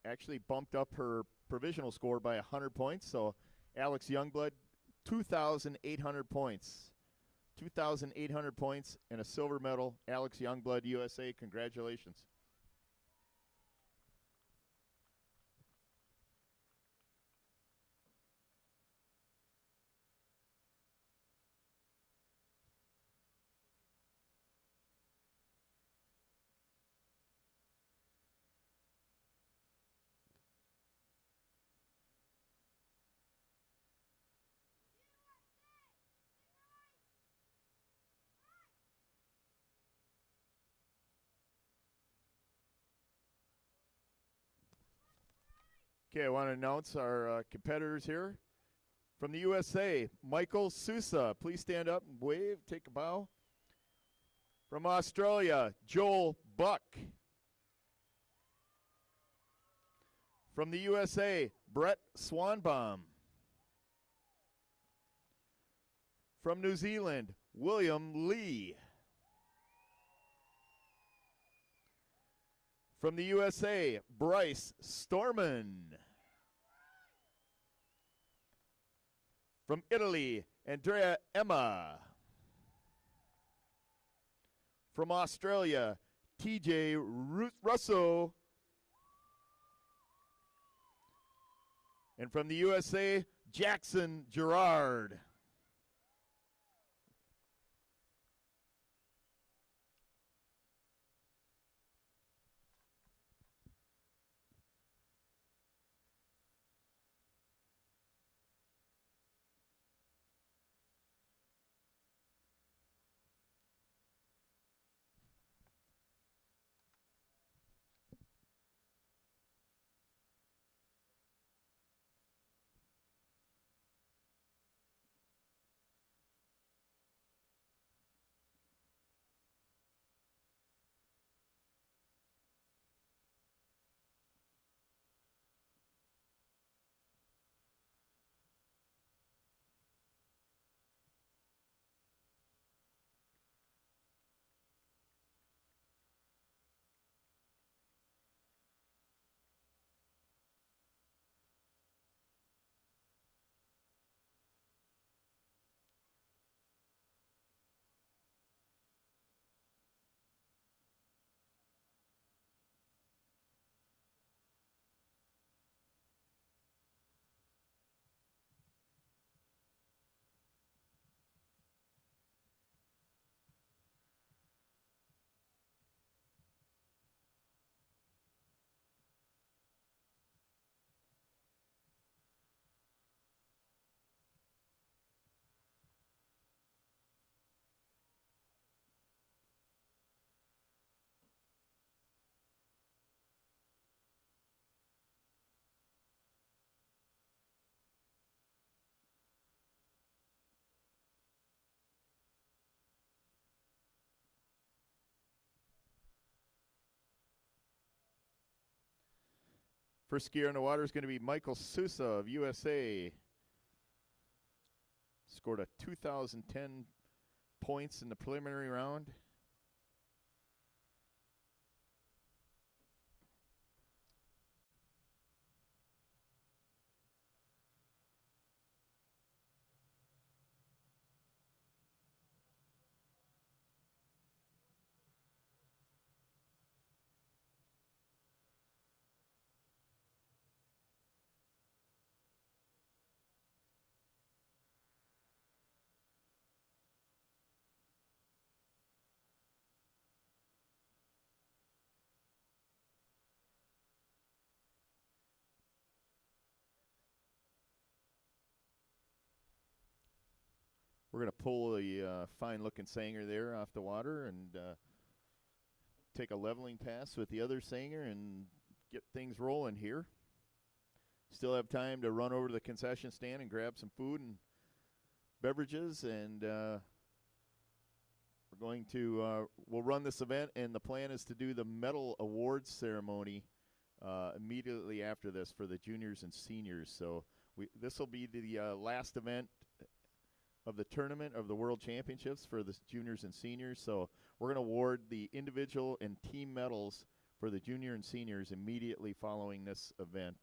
actually bumped up her provisional score by 100 points. So Alex Youngblood, 2,800 points. 2,800 points and a silver medal. Alex Youngblood, USA, congratulations. Okay, I want to announce our competitors here. From the USA, Michael Sousa. Please stand up and wave, take a bow. From Australia, Joel Buck. From the USA, Brett Swanbaum. From New Zealand, William Lee. From the USA, Bryce Storman. From Italy, Andrea Emma. From Australia, TJ Russo. And from the USA, Jackson Gerard. First skier on the water is going to be Michael Sousa of USA. Scored a 2,010 points in the preliminary round. We're going to pull the fine-looking Sanger there off the water and take a leveling pass with the other Sanger and get things rolling here. Still have time to run over to the concession stand and grab some food and beverages, and we're going to we'll run this event, and the plan is to do the medal awards ceremony immediately after this for the juniors and seniors. So this will be the last event of the tournament of the World Championships for the juniors and seniors. So we're going to award the individual and team medals for for the junior and seniors immediately following this event.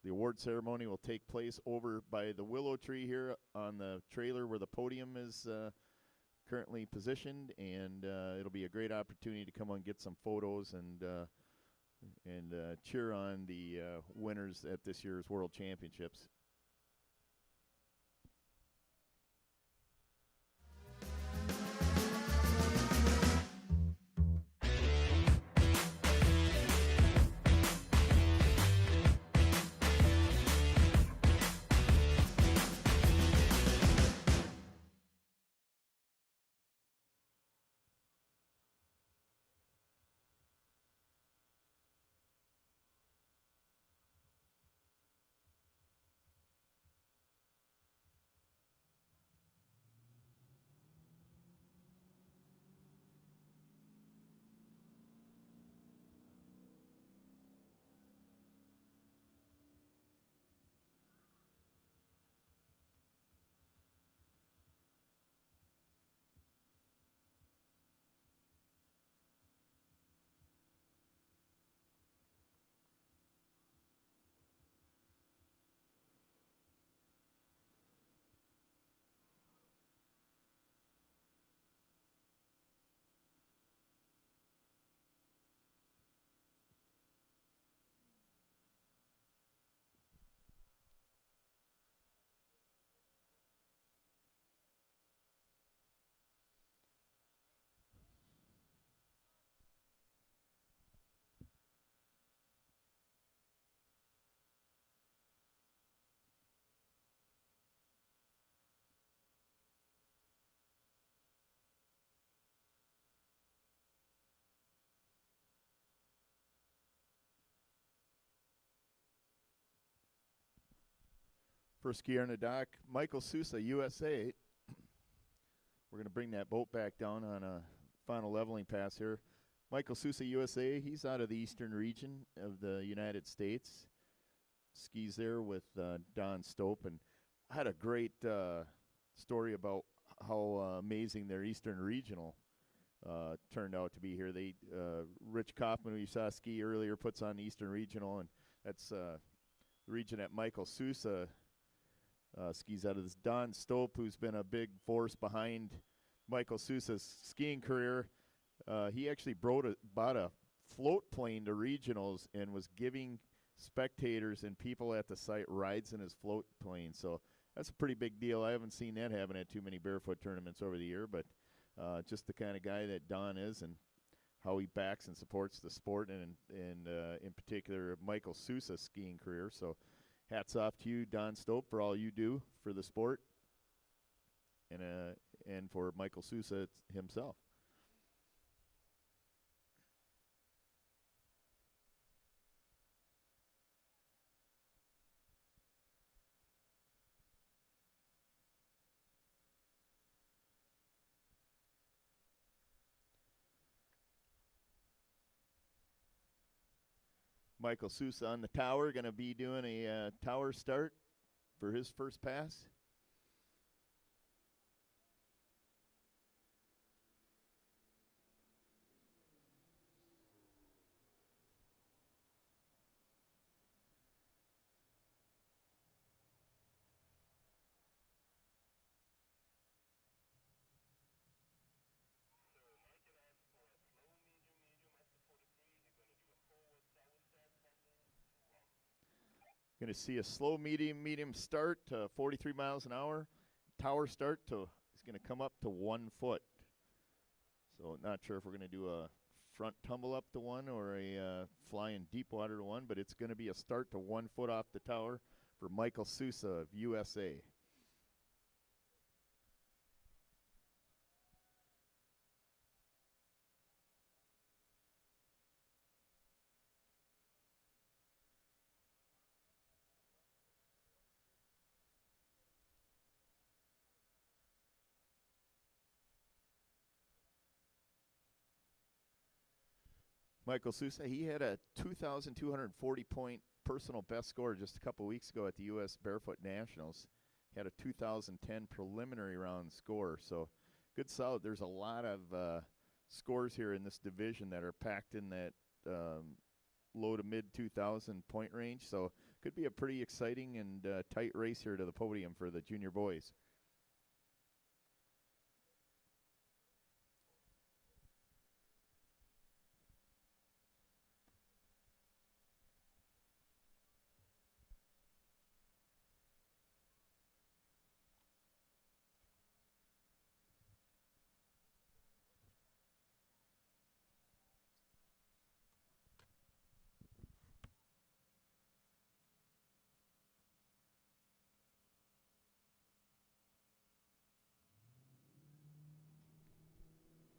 The award ceremony will take place over by the willow tree here on the trailer where the podium is currently positioned, and it'll be a great opportunity to come on and get some photos and cheer on the winners at this year's World Championships. First skier on the dock, Michael Sousa, USA. We're going to bring that boat back down on a final leveling pass here. Michael Sousa, USA, he's out of the eastern region of the United States. Skis there with Don Stope. And I had a great story about how amazing their eastern regional turned out to be here. They Rich Kaufman, who you saw ski earlier, puts on the eastern regional, and that's the region that Michael Sousa skis out of. This Don Stope, who's been a big force behind Michael Sousa's skiing career. He actually bought a float plane to regionals and was giving spectators and people at the site rides in his float plane. So that's a pretty big deal. I haven't seen that happen at too many barefoot tournaments over the year, but just the kind of guy that Don is and how he backs and supports the sport, and in particular Michael Sousa's skiing career. So hats off to you, Don Stope, for all you do for the sport and for Michael Sousa himself. Michael Sousa on the tower, going to be doing a tower start for his first pass. Going to see a slow, medium start to 43 miles an hour. Tower start to, he's going to come up to 1 foot. So not sure if we're going to do a front tumble up to 1 or a flying deep water to 1, but it's going to be a start to 1 foot off the tower for Michael Sousa of USA. Michael Sousa, he had a 2,240-point personal best score just a couple weeks ago at the U.S. Barefoot Nationals. He had a 2010 preliminary round score, so good solid. There's a lot of scores here in this division that are packed in that low to mid 2,000 point range. So could be a pretty exciting and tight race here to the podium for the junior boys.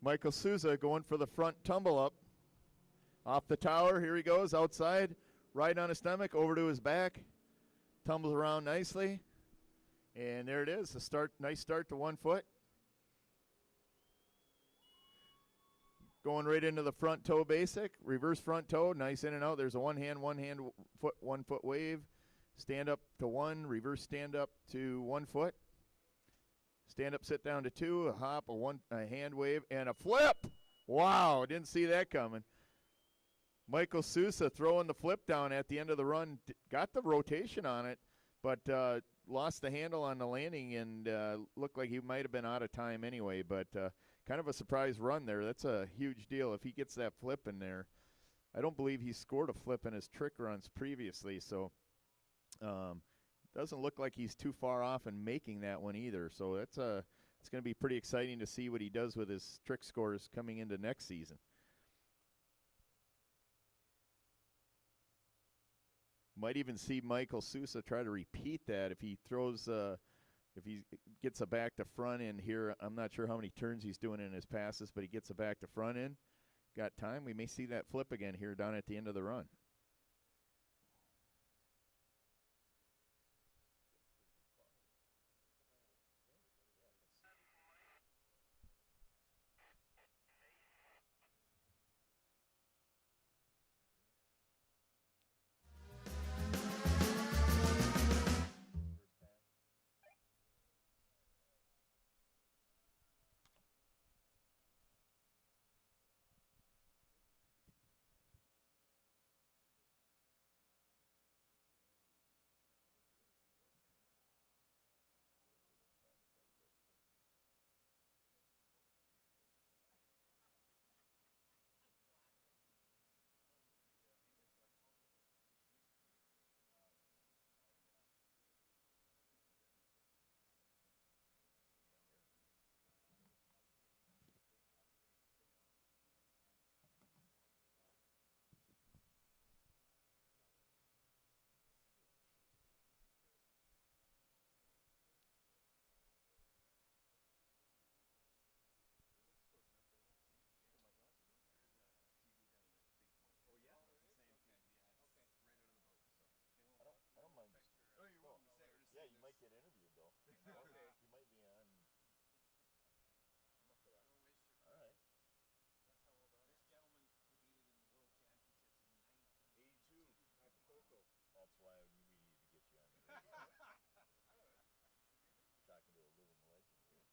Michael Souza going for the front tumble up. Off the tower, here he goes, outside, right on his stomach, over to his back. Tumbles around nicely. And there it is, a start, nice start to 1 foot. Going right into the front toe basic, reverse front toe, nice in and out. There's a one hand, 1 foot wave. Stand up to 1, reverse stand up to 1 foot. Stand up, sit down to 2, a hop, a hand wave, and a flip. Wow, didn't see that coming. Michael Sousa throwing the flip down at the end of the run, got the rotation on it, but lost the handle on the landing and looked like he might have been out of time anyway, but kind of a surprise run there. That's a huge deal if he gets that flip in there. I don't believe he scored a flip in his trick runs previously, so doesn't look like he's too far off in making that one either. So it's going to be pretty exciting to see what he does with his trick scores coming into next season. Might even see Michael Sousa try to repeat that if he throws, if he gets a back to front end here. I'm not sure how many turns he's doing in his passes, but he gets a back to front end. Got time. We may see that flip again here down at the end of the run. Yeah, you might get interviewed though. Okay. You might be on. All right. This gentleman competed in the World Championships in 1982. That's why we needed to get you on the radio. Talking to a living legend here.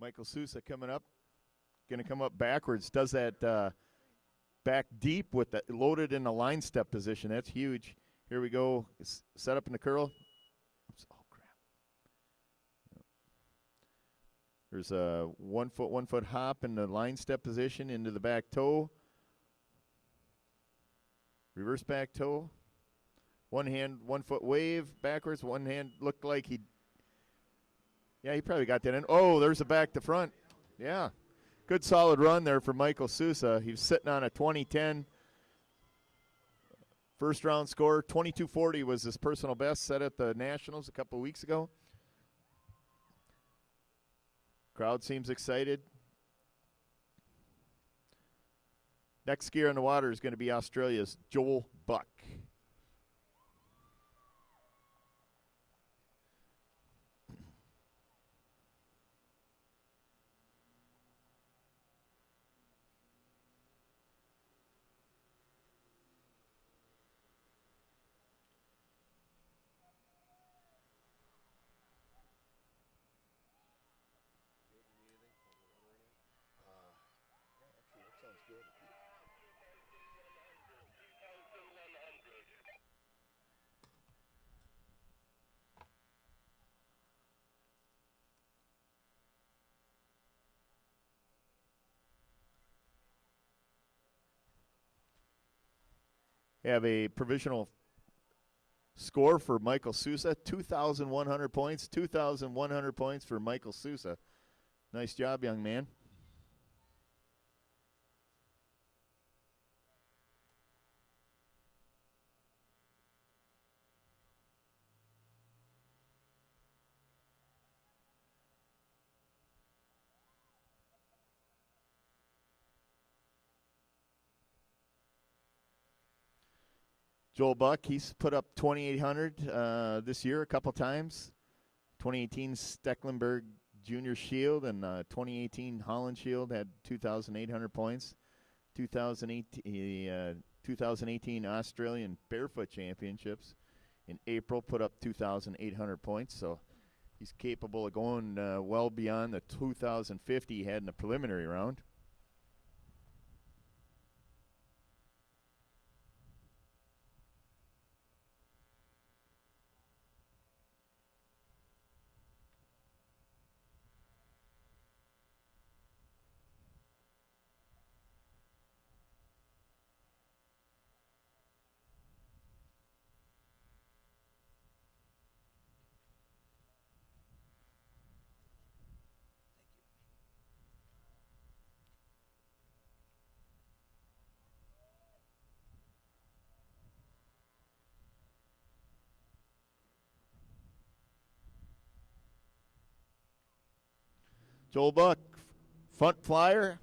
Michael Sousa coming up. Going to come up backwards. Does that back deep with that loaded in the line step position. That's huge. Here we go. It's set up in the curl. Oops. Oh, crap. There's a 1 foot hop in the line step position into the back toe. Reverse back toe. One hand, 1 foot wave backwards. One hand looked like he probably got that in. Oh, there's a back to front. Yeah. Good solid run there for Michael Sousa. He was sitting on a 2010 first round score. 22:40 was his personal best set at the Nationals a couple of weeks ago. Crowd seems excited. Next skier on the water is going to be Australia's Joel Buck. have a provisional score for Michael Sousa, 2,100 points. 2,100 points for Michael Sousa. Nice job, young man. Joel Buck, he's put up 2,800 this year a couple times. 2018 Stecklenburg Junior Shield and 2018 Holland Shield had 2,800 points. 2018 Australian Barefoot Championships in April put up 2,800 points. So he's capable of going well beyond the 2,050 he had in the preliminary round. Joel Buck, front flyer,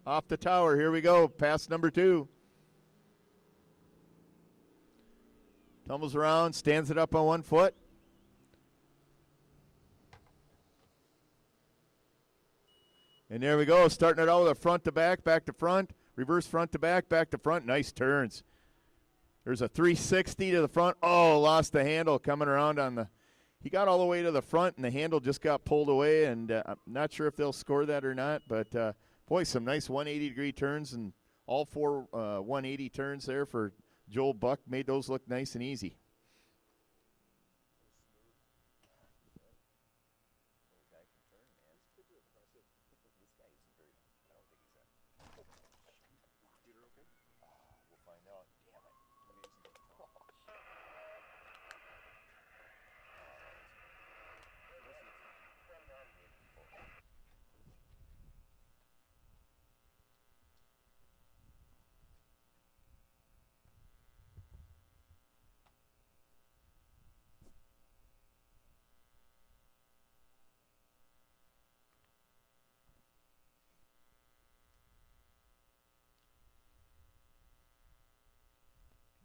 off the tower. Here we go, pass number 2. Tumbles around, stands it up on one foot. And there we go, starting it out with a front to back to front, reverse front to back to front. Nice turns. There's a 360 to the front. Oh, lost the handle coming around on the... He got all the way to the front, and the handle just got pulled away, and I'm not sure if they'll score that or not. But, boy, some nice 180-degree turns, and all 4 180 turns there for Joel Buck made those look nice and easy.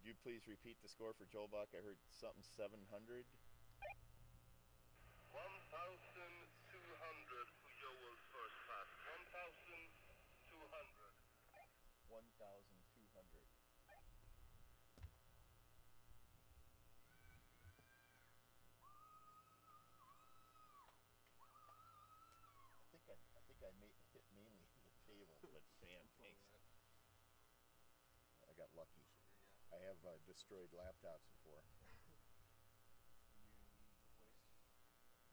Could you please repeat the score for Joel Buck? I heard something 700. 1,200 for Joel's first pass. 1,200. 1,200. I think I hit mainly the table, but damn, thanks. I got lucky. I have destroyed laptops before.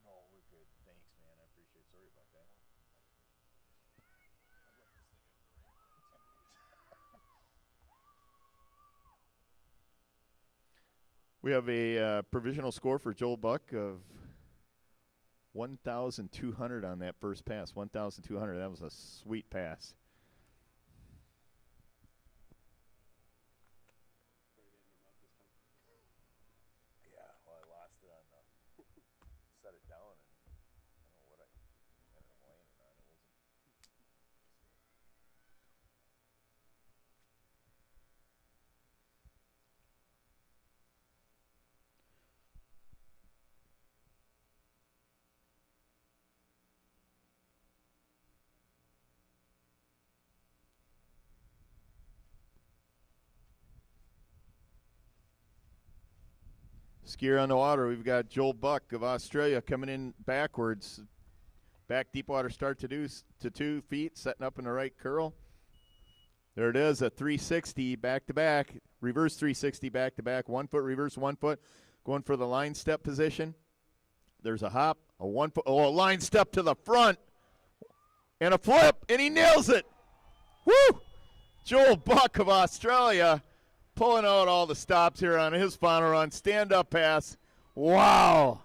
No, we're good. Thanks, man. I appreciate it. Sorry about that. We have a provisional score for Joel Buck of 1,200 on that first pass. 1,200. That was a sweet pass. Set it down, and I don't know what I ended up landing on. It wasn't. Skier on the water. We've got Joel Buck of Australia coming in backwards. Back deep water start to 2 feet, setting up in the right curl. There it is, a 360 back to back, reverse 360 back to back, 1 foot reverse, 1 foot, going for the line step position. There's a hop, a 1 foot, a line step to the front, and a flip, and he nails it. Woo! Joel Buck of Australia pulling out all the stops here on his final run. Stand-up pass. Wow.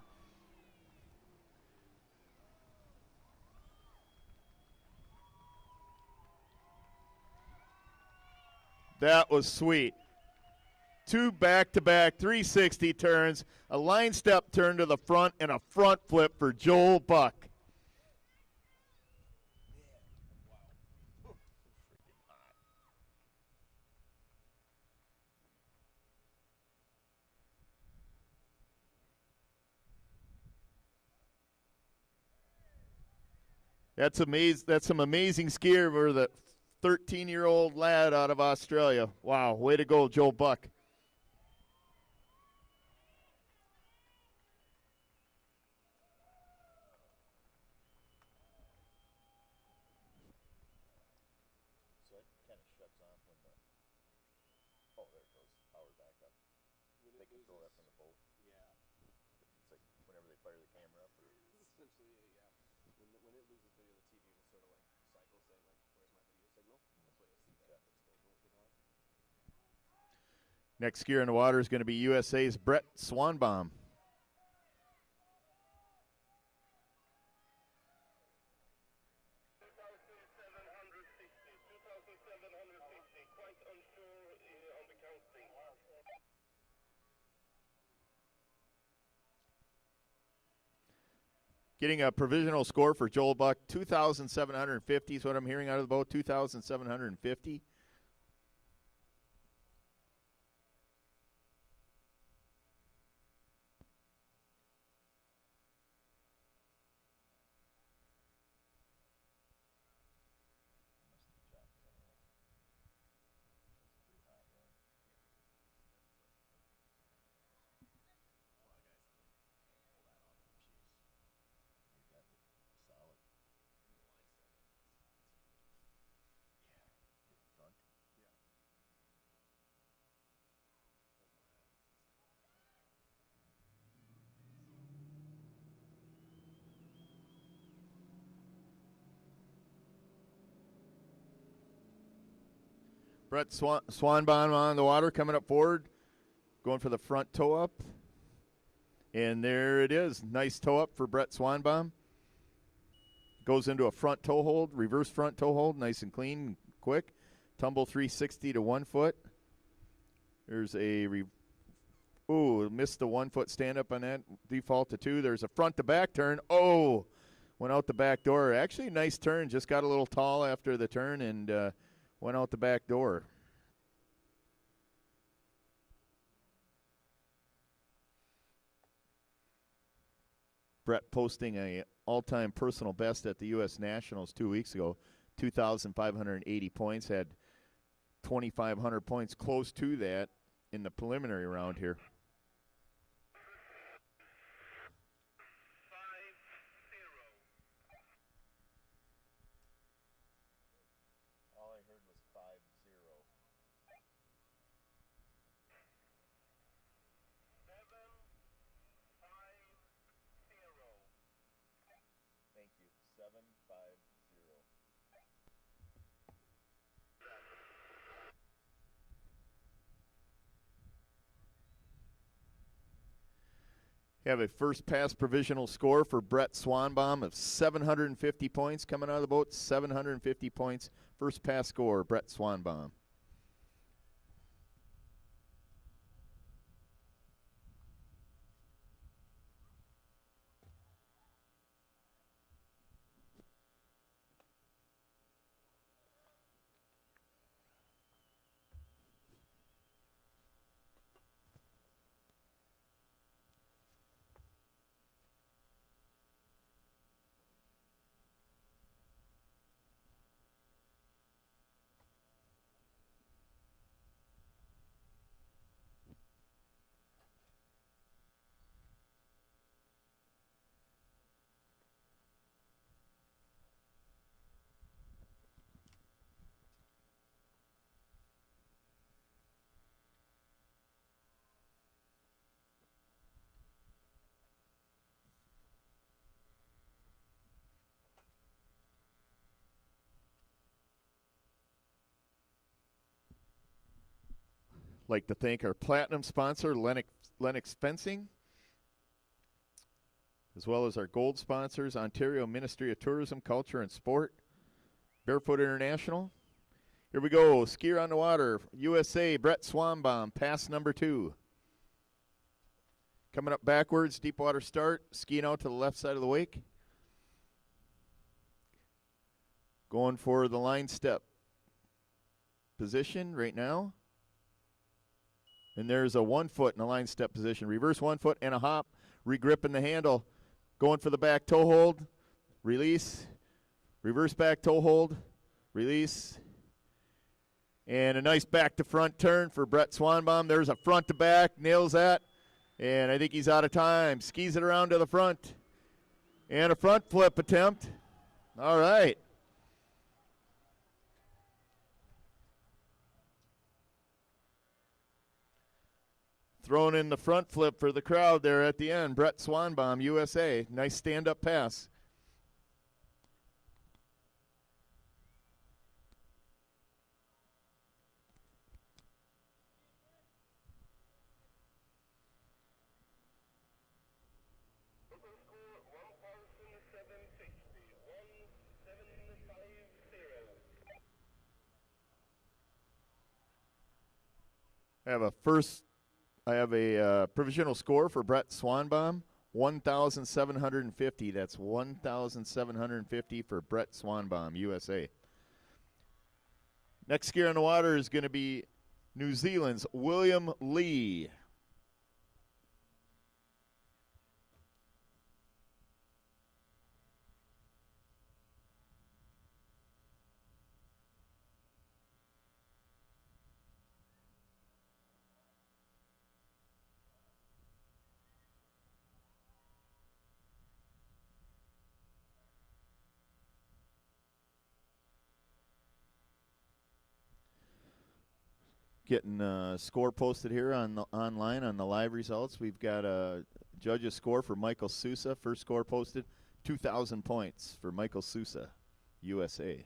That was sweet. 2 back-to-back 360 turns, a line step turn to the front, and a front flip for Joel Buck. That's amazing. That's some amazing skier for the 13-year-old lad out of Australia. Wow, way to go, Joel Buck. So it kind of shuts off when the. Oh, there it goes. Power back up. They control that from the boat. Yeah. It's like whenever they fire the camera up. Or Essentially, yeah. When it loses video, the TV will sort of like cycle saying like, "Where's my video signal?" That's why you'll see that the display won't get on. next skier in the water is going to be USA's Brett Swanbaum. Getting a provisional score for Joel Buck, 2,750 is what I'm hearing out of the boat, 2,750. Brett Swanbaum on the water, coming up forward, going for the front toe up. And there it is. Nice toe up for Brett Swanbaum. Goes into a front toe hold, reverse front toe hold, nice and clean, quick. Tumble 360 to 1 foot. There's a missed the 1 foot stand up on that. Default to 2. There's a front to back turn. Oh, went out the back door. Actually, nice turn. Just got a little tall after the turn and went out the back door. Brett posting a all-time personal best at the U.S. Nationals 2 weeks ago, 2,580 points, had 2,500 points close to that in the preliminary round here. All I heard was 5-0. Thank you. 7-5-0. You have a first pass provisional score for Brett Swanbaum of 750 points coming out of the boat. 750 points. First pass score, Brett Swanbaum. like to thank our platinum sponsor, Lennox Fencing, as well as our gold sponsors, Ontario Ministry of Tourism, Culture, and Sport, Barefoot International. Here we go, skier on the water, USA, Brett Swanbaum, pass number 2. Coming up backwards, deep water start, skiing out to the left side of the wake. Going for the line step position right now. And there's a 1 foot in the line step position. Reverse 1 foot and a hop, regripping the handle. Going for the back toe hold, release, reverse back toe hold, release. And a nice back to front turn for Brett Swanbaum. There's a front to back, nails that. And I think he's out of time. Skis it around to the front. And a front flip attempt. All right. Throwing in the front flip for the crowd there at the end. Brett Swanbaum, USA. Nice stand-up pass. I have a provisional score for Brett Swanbaum, 1,750. That's 1,750 for Brett Swanbaum, USA. Next skier on the water is going to be New Zealand's William Lee. Getting a score posted here on the online on the live results. We've got a judge's score for Michael Sousa. First score posted, 2,000 points for Michael Sousa, USA.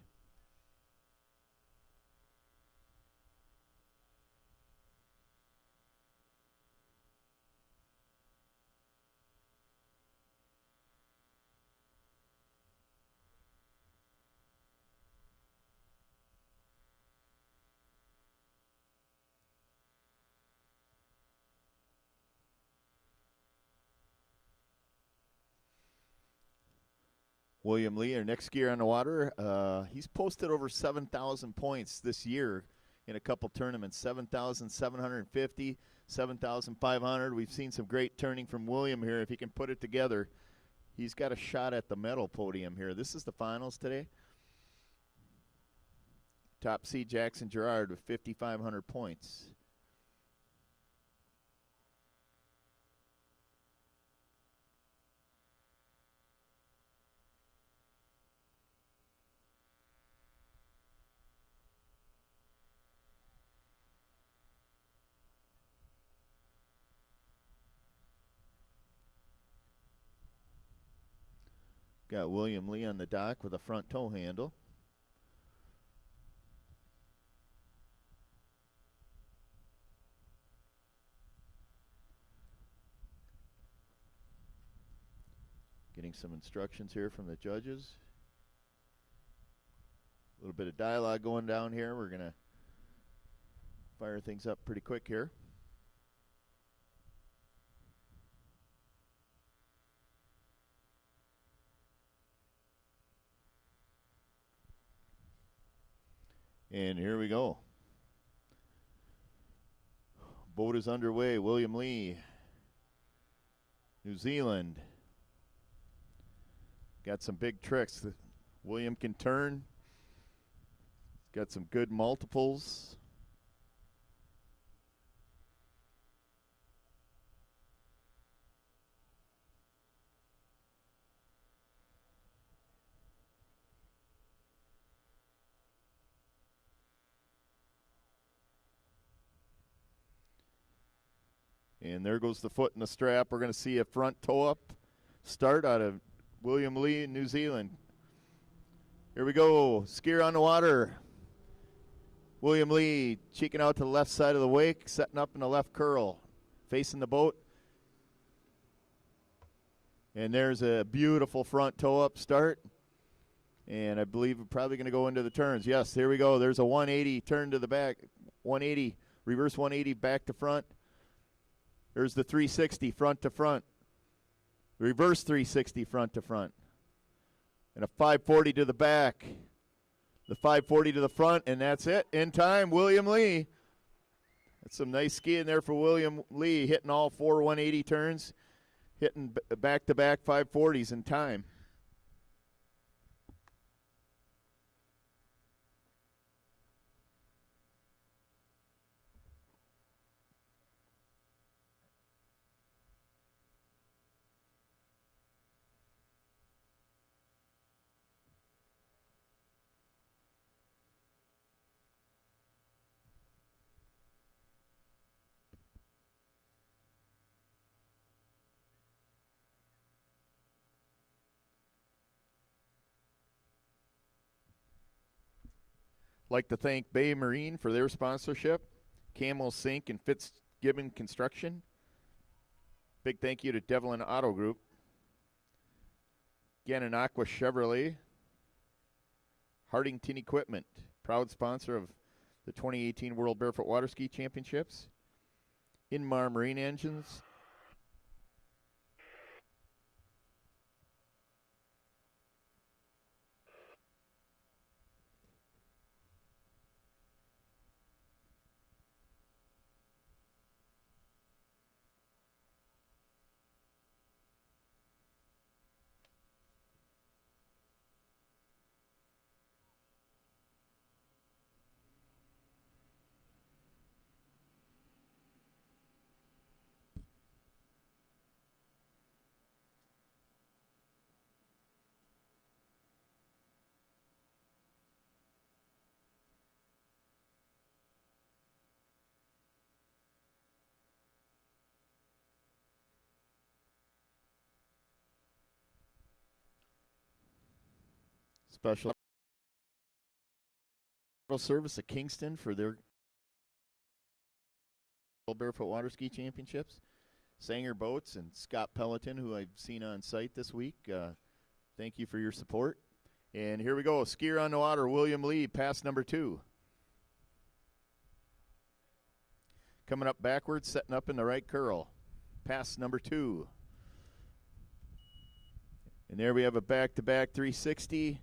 William Lee, our next skier on the water, he's posted over 7,000 points this year in a couple tournaments, 7,750, 7,500. We've seen some great turning from William here. If he can put it together, he's got a shot at the medal podium here. This is the finals today. Top seed Jackson Gerard with 5,500 points. Got William Lee on the dock with a front toe handle. Getting some instructions here from the judges. A little bit of dialogue going down here. We're going to fire things up pretty quick here. And here we go. Boat is underway. William Lee, New Zealand. Got some big tricks. William can turn. Got some good multiples. And there goes the foot in the strap. We're going to see a front toe up start out of William Lee in New Zealand. Here we go. Skier on the water. William Lee cheeking out to the left side of the wake, setting up in the left curl, facing the boat. And there's a beautiful front toe up start. And I believe we're probably going to go into the turns. Yes, here we go. There's a 180 turn to the back, 180, reverse 180 back to front. There's the 360 front to front. Reverse 360 front to front. And a 540 to the back. The 540 to the front, and that's it. In time, William Lee. That's some nice skiing there for William Lee, hitting all 4 180 turns, hitting back-to-back 540s in time. Like to thank Bay Marine for their sponsorship, Camel Sink and Fitzgibbon Construction. Big thank you to Devlin Auto Group, Gannon Aqua Chevrolet, Hardington Equipment, proud sponsor of the 2018 World Barefoot Waterski Championships, Inmar Marine Engines, special service at Kingston for their World Barefoot Waterski Championships. Sanger Boats and Scott Pelleton, who I've seen on site this week. Thank you for your support. And here we go. Skier on the water, William Lee, pass number 2. Coming up backwards, setting up in the right curl. Pass number 2. And there we have a back-to-back 360.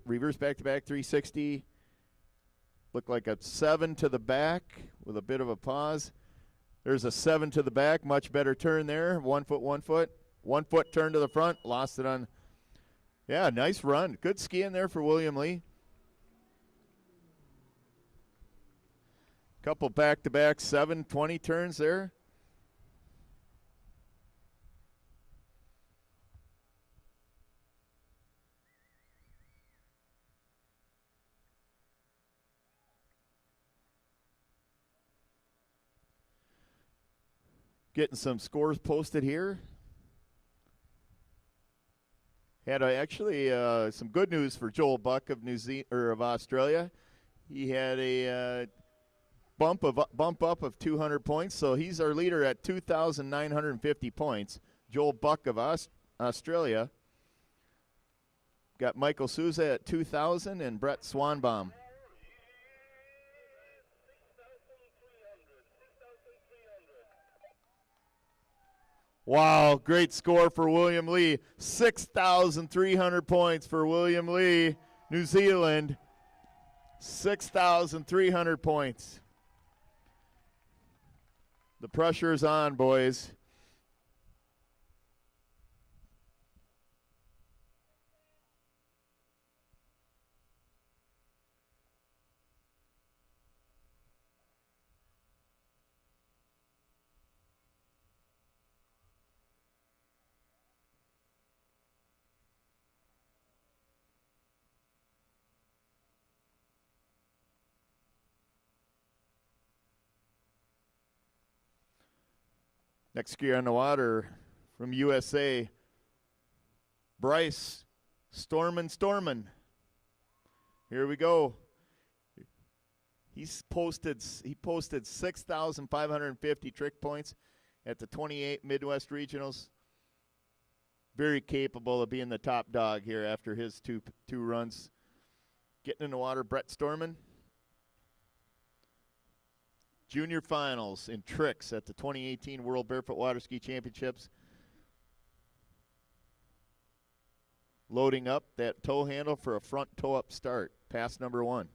Reverse back-to-back 360. Looked like a 7 to the back with a bit of a pause. There's a 7 to the back, much better turn there. 1 foot, 1 foot. 1 foot turn to the front, lost it on. Yeah, nice run. Good skiing there for William Lee. Couple back-to-back 720 turns there. Getting some scores posted here. Had actually some good news for Joel Buck of of Australia. He had a bump up of 200 points, so he's our leader at 2,950 points. Joel Buck of Australia. Got Michael Souza at 2,000 and Brett Swanbaum. Wow, great score for William Lee. 6,300 points for William Lee, New Zealand. 6,300 points. The pressure is on, boys. Next skier on the water from USA, Bryce Stormin. Here we go. He posted 6,550 trick points at the 28 Midwest Regionals. Very capable of being the top dog here after his two runs. Getting in the water, Brett Storman. Junior finals in tricks at the 2018 World Barefoot Waterski Championships. Loading up that toe handle for a front toe up start. Pass number 1.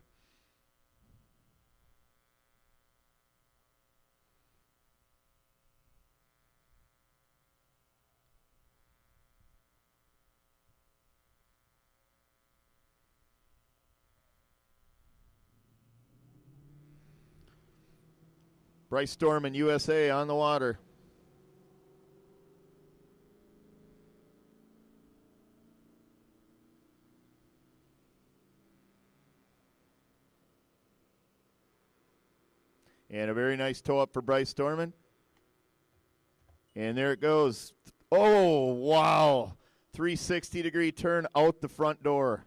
Bryce Storman, USA, on the water. And a very nice toe up for Bryce Storman. And there it goes. Oh, wow. 360-degree turn out the front door.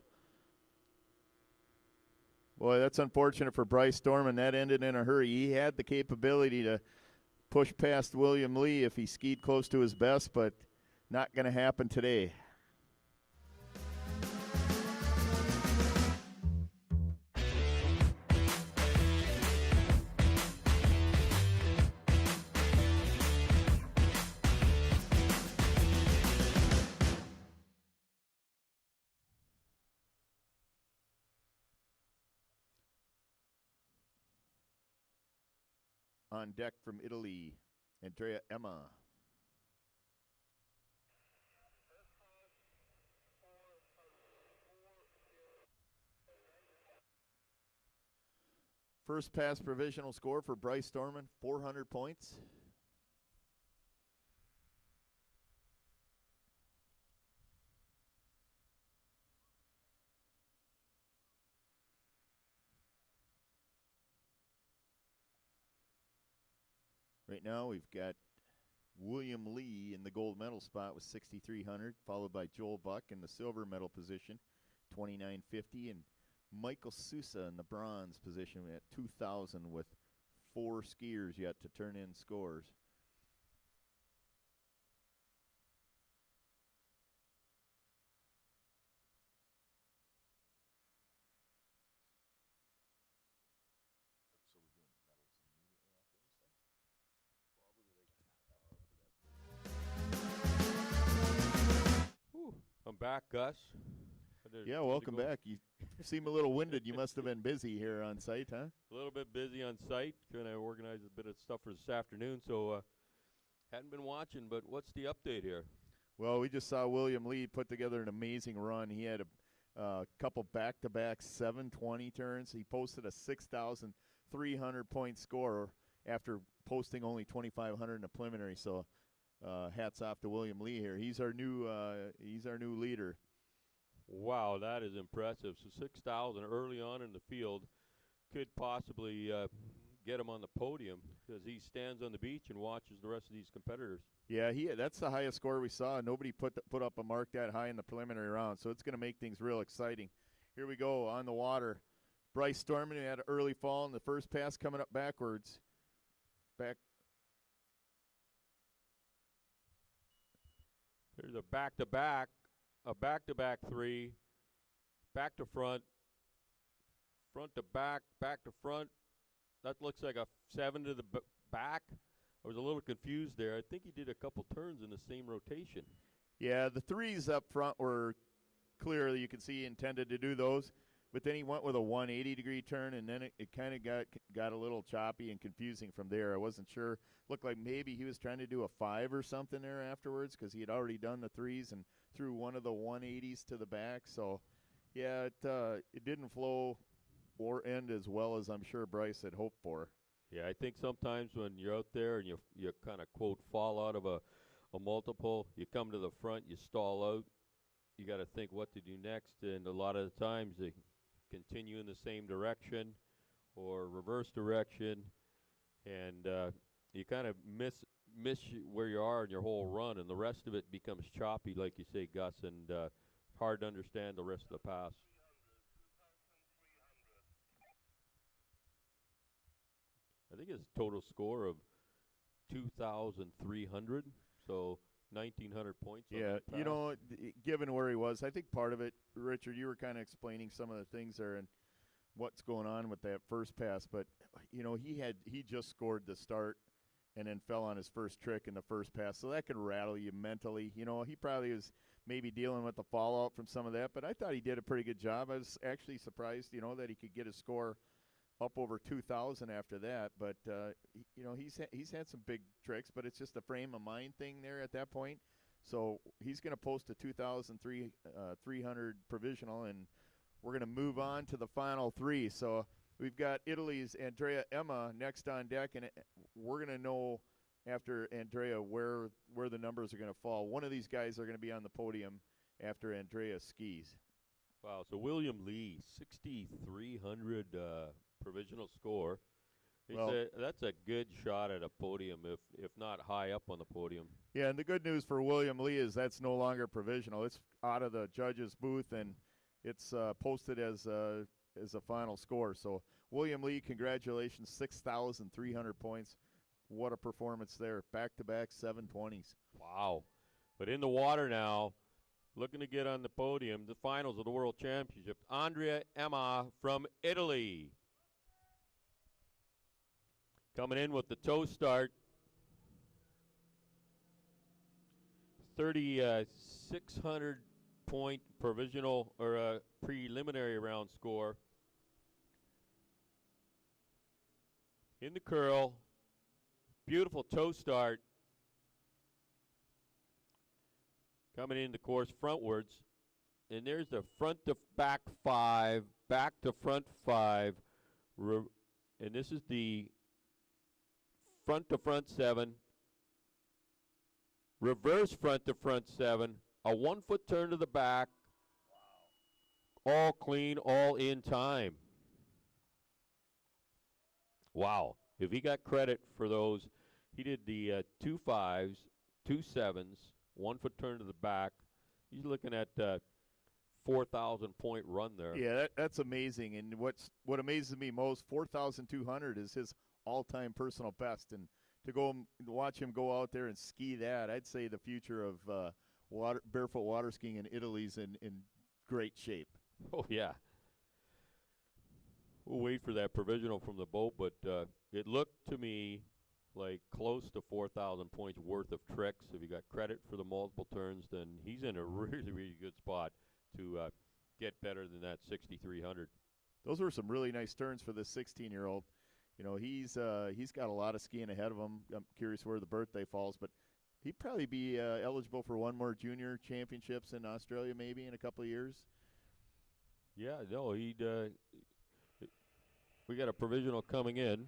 Boy, that's unfortunate for Bryce Storman. That ended in a hurry. He had the capability to push past William Lee if he skied close to his best, but not going to happen today. On deck from Italy, Andrea Emma. First pass provisional score for Bryce Storman, 400 points. Right now we've got William Lee in the gold medal spot with 6,300, followed by Joel Buck in the silver medal position, 2,950, and Michael Sousa in the bronze position at 2,000 with 4 skiers yet to turn in scores. I'm back, Gus. Yeah, welcome back. You seem a little winded. You must have been busy here on site, huh? A little bit busy on site, trying to organize a bit of stuff for this afternoon, so hadn't been watching, but what's the update here? Well, we just saw William Lee put together an amazing run. He had a couple back-to-back 720 turns. He posted a 6,300-point score after posting only 2,500 in a preliminary, so hats off to William Lee here. He's our new leader. Wow, that is impressive. So 6,000 early on in the field could possibly get him on the podium because he stands on the beach and watches the rest of these competitors. Yeah, that's the highest score we saw. Nobody put up a mark that high in the preliminary round, so it's going to make things real exciting. Here we go on the water. Bryce Storman had an early fall in the first pass coming up backwards. There's a back-to-back 3, back to front, front to back, back to front. That looks like a 7 to the back. I was a little confused there. I think he did a couple turns in the same rotation. Yeah, the 3s up front were clearly, you can see he intended to do those, but then he went with a 180-degree turn, and then it kind of got a little choppy and confusing from there. I wasn't sure. Looked like maybe he was trying to do a 5 or something there afterwards because he had already done the 3s and threw one of the 180s to the back. So, yeah, it didn't flow or end as well as I'm sure Bryce had hoped for. Yeah, I think sometimes when you're out there and you kind of, quote, fall out of a multiple, you come to the front, you stall out, you got to think what to do next, and a lot of the times they continue in the same direction or reverse direction, and you kind of miss where you are in your whole run, and the rest of it becomes choppy, like you say, Gus, and hard to understand the rest of the pass. I think his total score of 2,300. So 1,900 points. on Yeah, that you pass. know, given where he was, I think part of it, Richard, you were kind of explaining some of the things there and what's going on with that first pass. But you know, he just scored to start, and then fell on his first trick in the first pass, so that can rattle you mentally. You know, he probably was maybe dealing with the fallout from some of that, but I thought he did a pretty good job. I was actually surprised, you know, that he could get his score up over 2,000 after that. But you know, he's had some big tricks, but it's just a frame of mind thing there at that point. So he's going to post a 2,300 provisional, and we're going to move on to the final three. So we've got Italy's Andrea Emma next on deck, and we're going to know after Andrea where the numbers are going to fall. One of these guys are going to be on the podium after Andrea skis. Wow. So William Lee, 6,300 provisional score. That's a good shot at a podium, if not high up on the podium. Yeah, and the good news for William Lee is that's no longer provisional. It's out of the judges' booth, and it's posted as a final score. So William Lee, congratulations, 6,300 points. What a performance there. Back-to-back 720s. Wow. But in the water now, looking to get on the podium, the finals of the World Championship, Andrea Emma from Italy. Coming in with the toe start, 3,600 point provisional or preliminary round score. In the curl, beautiful toe start. Coming in the course frontwards, and there's the front to back 5, back to front 5, and this is the front to front 7, reverse front to front 7, a 1 foot turn to the back. All clean, all in time. Wow. If he got credit for those, he did the 2 5s, 2 7s, 1 foot turn to the back. He's looking at 4,000 point run there. Yeah, that's amazing. And what amazes me most, 4,200 is his all-time personal best. And to watch him go out there and ski that, I'd say the future of barefoot water skiing in Italy's in great shape. Oh, yeah. We'll wait for that provisional from the boat, but it looked to me like close to 4,000 points worth of tricks. If you got credit for the multiple turns, then he's in a really, really good spot to get better than that 6,300. Those were some really nice turns for this 16-year-old. You know, he's got a lot of skiing ahead of him. I'm curious where the birthday falls, but he'd probably be eligible for one more junior championships in Australia maybe in a couple of years. Yeah, no, we got a provisional coming in.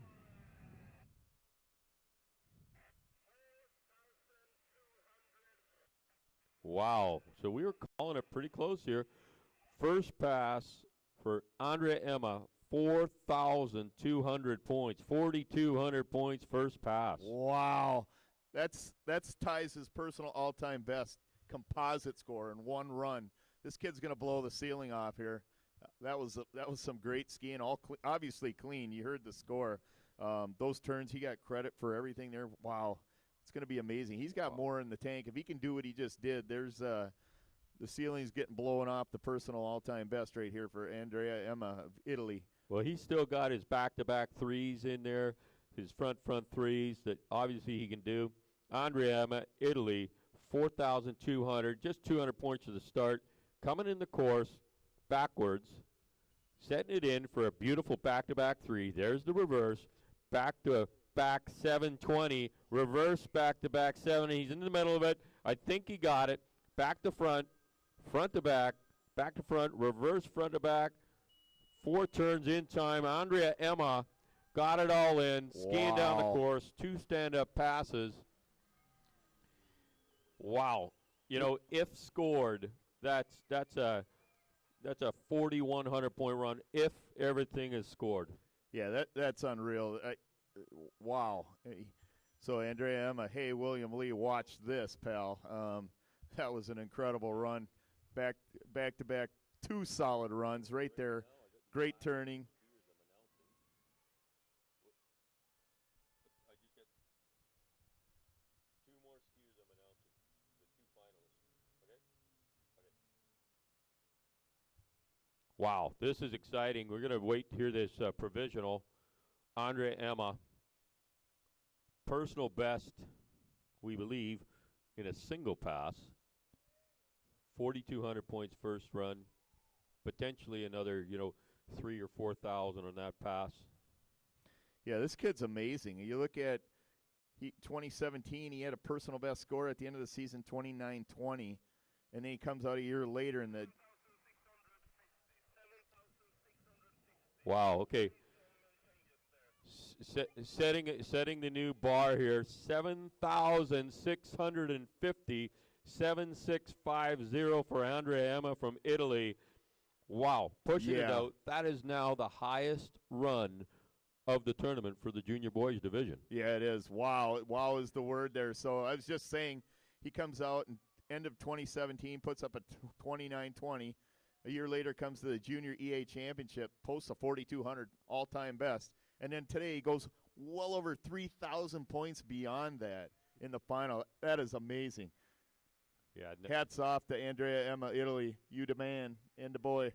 Wow. So we were calling it pretty close here. First pass for Andrea Emma, 4,200 points, 4,200 points first pass. Wow. That's ties his personal all-time best composite score in one run. This kid's going to blow the ceiling off here. That was some great skiing, obviously clean. You heard the score. Those turns, he got credit for everything there. Wow. It's going to be amazing. He's got more in the tank. If he can do what he just did, there's the ceiling's getting blown off the personal all-time best right here for Andrea Emma of Italy. Well, he's still got his back-to-back threes in there, his front threes that obviously he can do. Andrea Emma, Italy, 4,200, just 200 points to the start. Coming in the course backwards, setting it in for a beautiful back-to-back 3. There's the reverse, back 720, reverse back-to-back 7. He's in the middle of it. I think he got it. Back to front to back to front, reverse front to back. 4 turns in time. Andrea Emma got it all in, skiing down the course, 2 stand-up passes. Wow. You know, if scored, that's a 4,100 point run if everything is scored. Yeah, that's unreal. Wow. So Andrea Emma, hey, William Lee, watch this, pal. That was an incredible run. Back to back, 2 solid runs right there. Great turning. Wow, this is exciting. We're going to wait to hear this provisional. Andre Emma, personal best, we believe, in a single pass. 4,200 points first run. Potentially another, 3,000 or 4,000 on that pass. Yeah, this kid's amazing. You look at 2017, he had a personal best score at the end of the season, 29-20. And then he comes out a year later in the... Wow, okay. Setting the new bar here, 7,650, 7,650 for Andrea Emma from Italy. Wow, pushing it out. That is now the highest run of the tournament for the junior boys division. Yeah, it is. Wow. Wow is the word there. So I was just saying, he comes out and end of 2017, puts up a 29-20. A year later comes to the junior EA championship, posts a 4,200 all-time best. And then today he goes well over 3,000 points beyond that in the final. That is amazing. Yeah. Hats off to Andrea Emma, Italy. You the man and the boy.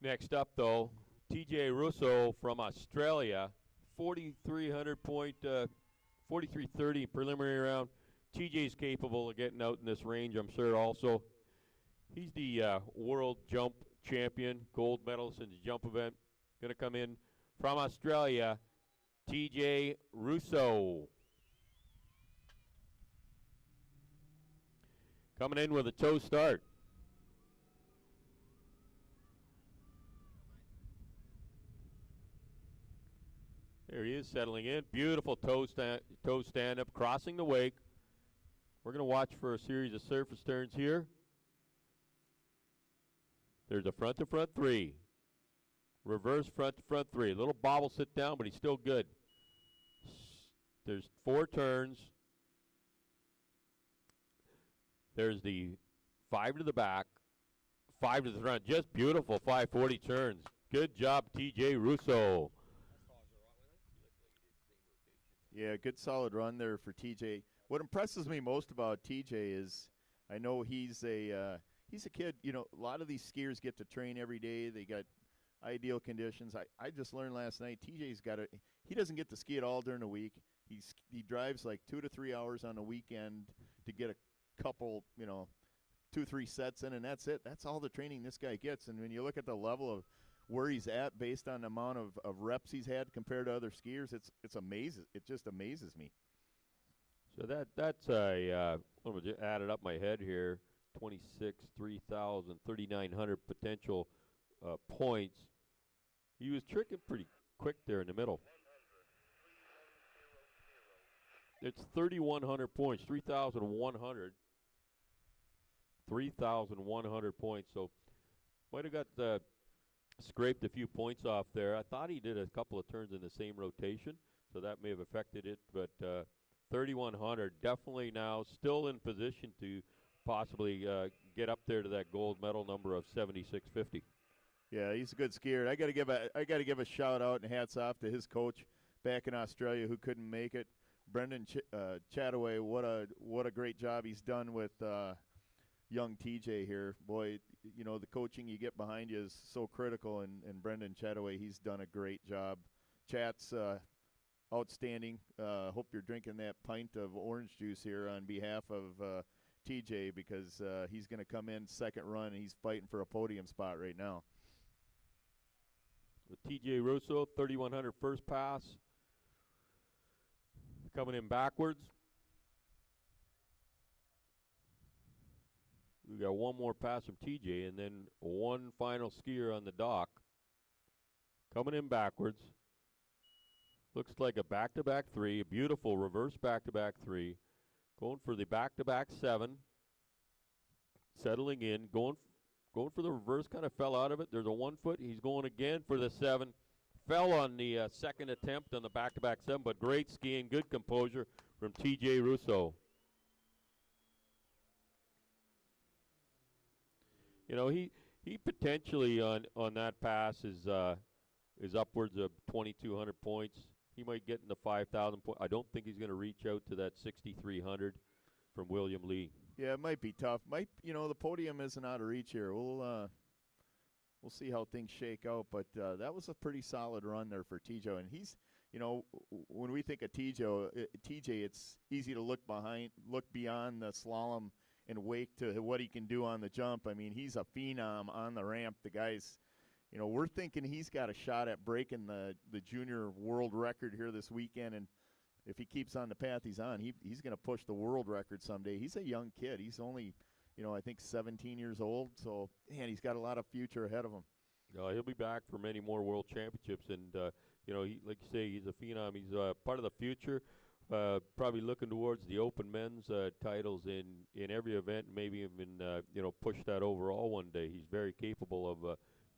Next up, though, TJ Russo from Australia, 4,300 point, 4,330 preliminary round. TJ's capable of getting out in this range, I'm sure. Also, he's the world jump champion, gold medalist in the jump event. Going to come in from Australia, TJ Russo. Coming in with a toe start. There he is settling in. Beautiful toe stand up, crossing the wake. We're going to watch for a series of surface turns here. There's a front to front three. Reverse front to front three. A little bobble sit down, but he's still good. There's 4 turns. There's the 5 to the back, 5 to the front. Just beautiful 540 turns. Good job, TJ Russo. Yeah, good solid run there for TJ. What impresses me most about TJ is I know he's a kid, a lot of these skiers get to train every day. They got ideal conditions. I just learned last night he doesn't get to ski at all during the week. He drives like 2 to 3 hours on the weekend to get a couple, 2-3 sets in, and that's it. That's all the training this guy gets. And when you look at the level of where he's at based on the amount of reps he's had compared to other skiers, it's amazing. It just amazes me. So that's a let me just add it up my head here. 26, 3,000, 3,900 potential points. He was tricking pretty quick there in the middle. It's 3,100 points, 3,100. 3,100 points. So might have got scraped a few points off there. I thought he did a couple of turns in the same rotation, so that may have affected it. But 3,100 definitely now still in position to possibly get up there to that gold medal number of 7,650. Yeah, he's a good skier. I got to give a shout out and hats off to his coach back in Australia who couldn't make it, Brendan Chataway. What a great job he's done with young TJ here. Boy, the coaching you get behind you is so critical, and Brendan Chataway, he's done a great job. Chat's outstanding. Hope you're drinking that pint of orange juice here on behalf of TJ because he's going to come in second run, and he's fighting for a podium spot right now. With TJ Russo, 3,100 first pass. Coming in backwards. We got one more pass from TJ, and then one final skier on the dock. Coming in backwards. Looks like a back-to-back 3, a beautiful reverse back-to-back 3. Going for the back-to-back 7. Settling in, going for the reverse, kind of fell out of it. There's a 1 foot. He's going again for the 7. Fell on the second attempt on the back-to-back 7, but great skiing, good composure from TJ Russo. He potentially on that pass is upwards of 2,200 points. He might get in the 5,000 points. I don't think he's going to reach out to that 6,300 from William Lee. Yeah, it might be tough. The podium isn't out of reach here. we'll see how things shake out. But that was a pretty solid run there for TJ. And he's, when we think of TJ, it's easy to look beyond the slalom and wake to what he can do on the jump. I mean, he's a phenom on the ramp. The guy's, we're thinking he's got a shot at breaking the junior world record here this weekend. And if he keeps on the path he's on, he's going to push the world record someday. He's a young kid. He's only, I think 17 years old. So, man, he's got a lot of future ahead of him. He'll be back for many more world championships. And, like you say, he's a phenom. He's part of the future. Probably looking towards the open men's titles in every event, maybe even, push that overall one day. He's very capable of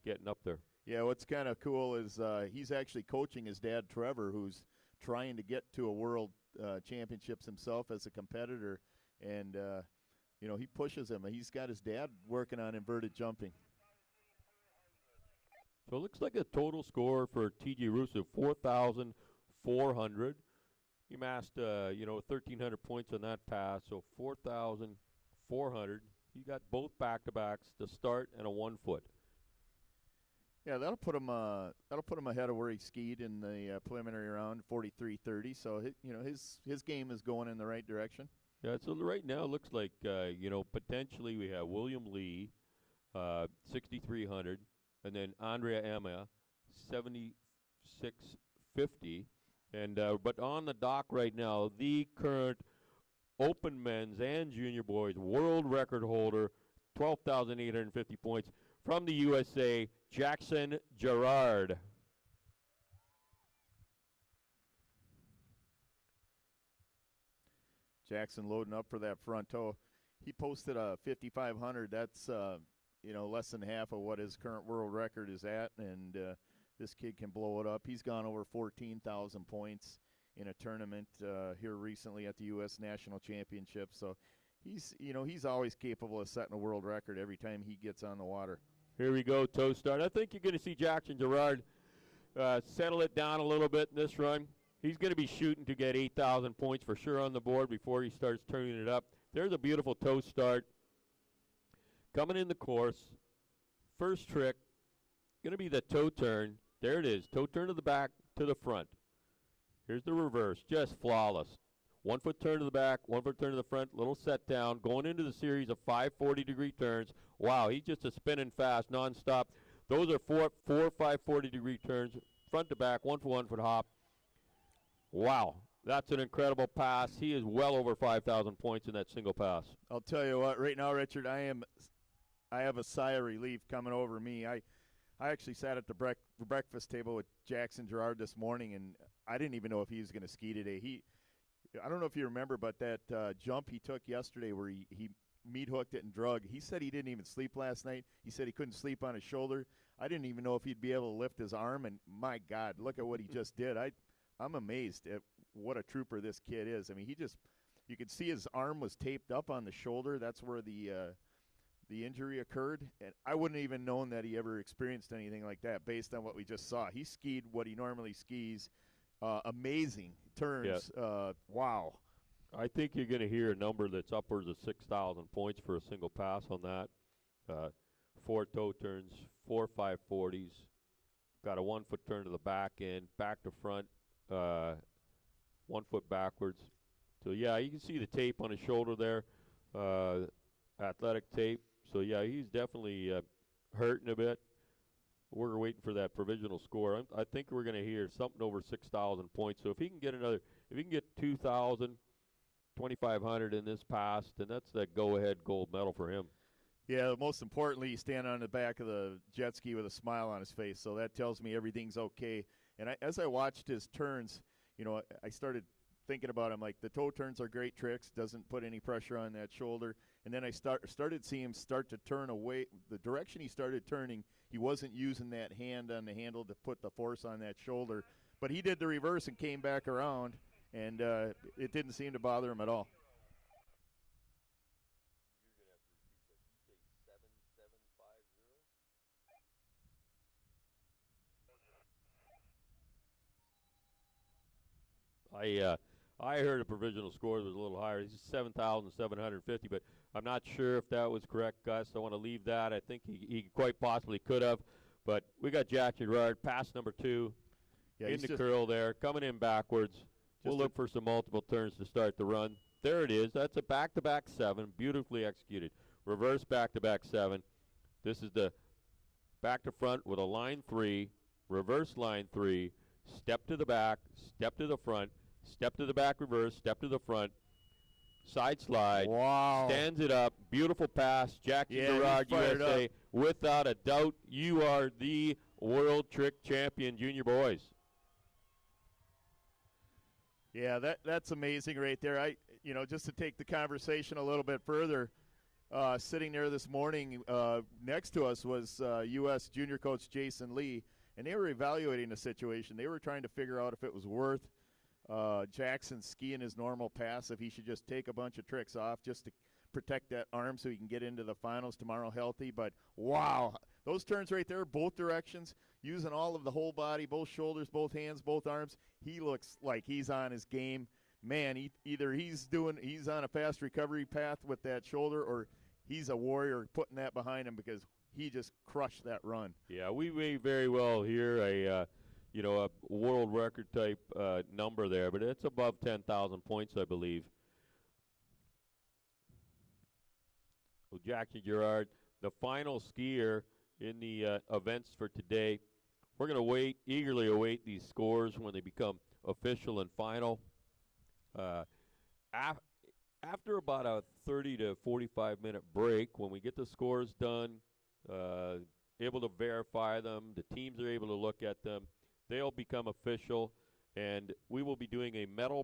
getting up there. Yeah, what's kind of cool is he's actually coaching his dad, Trevor, who's trying to get to a world championships himself as a competitor. And, he pushes him. He's got his dad working on inverted jumping. So it looks like a total score for T.J. Rusev, 4,400. He amassed, 1,300 points on that pass, so 4,400. He got both back-to-backs, the start and a 1-foot. Yeah, that'll put him ahead of where he skied in the preliminary round, 43.30. So his game is going in the right direction. Yeah, so right now it looks like potentially we have William Lee, 6,300, and then Andrea Emma, 7,650. And but on the dock right now, the current open men's and junior boys world record holder, 12,850 points from the USA, Jackson Gerard. Jackson loading up for that front toe. He posted a 5,500. That's less than half of what his current world record is at, and this kid can blow it up. He's gone over 14,000 points in a tournament here recently at the U.S. National Championship. So he's always capable of setting a world record every time he gets on the water. Here we go, toe start. I think you're going to see Jackson Gerard settle it down a little bit in this run. He's going to be shooting to get 8,000 points for sure on the board before he starts turning it up. There's a beautiful toe start. Coming in the course, first trick, going to be the toe turn. There it is, toe turn to the back, to the front. Here's the reverse, just flawless. 1 foot turn to the back, 1 foot turn to the front, little set down, going into the series of 540-degree turns. Wow, he's just a spinning fast, nonstop. Those are four 540-degree turns, front to back, 1 for 1 foot hop. Wow, that's an incredible pass. He is well over 5,000 points in that single pass. I'll tell you what, right now, Richard, I have a sigh of relief coming over me. I actually sat at the breakfast table with Jackson Gerard this morning, and I didn't even know if he was going to ski today. I don't know if you remember, but that jump he took yesterday where he meat hooked it and drug, he said he didn't even sleep last night. He said he couldn't sleep on his shoulder. I didn't even know if he'd be able to lift his arm, and my God, look at what he just did. I'm amazed at what a trooper this kid is. I mean, you could see his arm was taped up on the shoulder. That's where the injury occurred, and I wouldn't even known that he ever experienced anything like that based on what we just saw. He skied what he normally skis. Amazing turns. Yeah. Wow. I think you're going to hear a number that's upwards of 6,000 points for a single pass on that. 4 toe turns, 4 540s. Got a 1 foot turn to the back end, back to front, 1 foot backwards. So, yeah, you can see the tape on his shoulder there, athletic tape. So, yeah, he's definitely hurting a bit. We're waiting for that provisional score. I think we're going to hear something over 6,000 points. So if he can get 2,000, 2,500 in this pass, then that's that go-ahead gold medal for him. Yeah, most importantly, he's standing on the back of the jet ski with a smile on his face. So that tells me everything's okay. And as I watched his turns, I started thinking about him, like the toe turns are great tricks, doesn't put any pressure on that shoulder. And then I started seeing him start to turn away. The direction he started turning, he wasn't using that hand on the handle to put the force on that shoulder. But he did the reverse and came back around, and it didn't seem to bother him at all. I heard the provisional score was a little higher. He's 7,750, but I'm not sure if that was correct, Gus. I want to leave that. I think he quite possibly could have. But we got Jack Gerard, pass number 2, Yeah, in he's the just, curl there, coming in backwards. We'll Just a- look for some multiple turns to start the run. There it is. That's a back-to-back 7, beautifully executed. Reverse back-to-back 7. This is the back to front with a line 3, reverse line 3, step to the back, step to the front, step to the back reverse, step to the front, side slide, wow. stands it up, beautiful pass, Jackie Yeah, he's Gerard, fired USA. Without a doubt, you are the world trick champion, junior boys. Yeah, that's amazing right there. Just to take the conversation a little bit further, sitting there this morning next to us was U.S. junior coach Jason Lee, and they were evaluating the situation. They were trying to figure out if it was worth Jackson skiing his normal pass, if he should just take a bunch of tricks off just to protect that arm so he can get into the finals tomorrow healthy. But, wow, those turns right there, both directions, using all of the whole body, both shoulders, both hands, both arms. He looks like he's on his game. Man, either he's on a fast recovery path with that shoulder, or he's a warrior putting that behind him, because he just crushed that run. Yeah, we may very well hear a world record type number there, but it's above 10,000 points, I believe. Well, Jackson Gerard, the final skier in the events for today. We're going to eagerly await these scores when they become official and final. After about a 30 to 45 minute break, when we get the scores done, able to verify them, the teams are able to look at them, they'll become official, and we will be doing a medal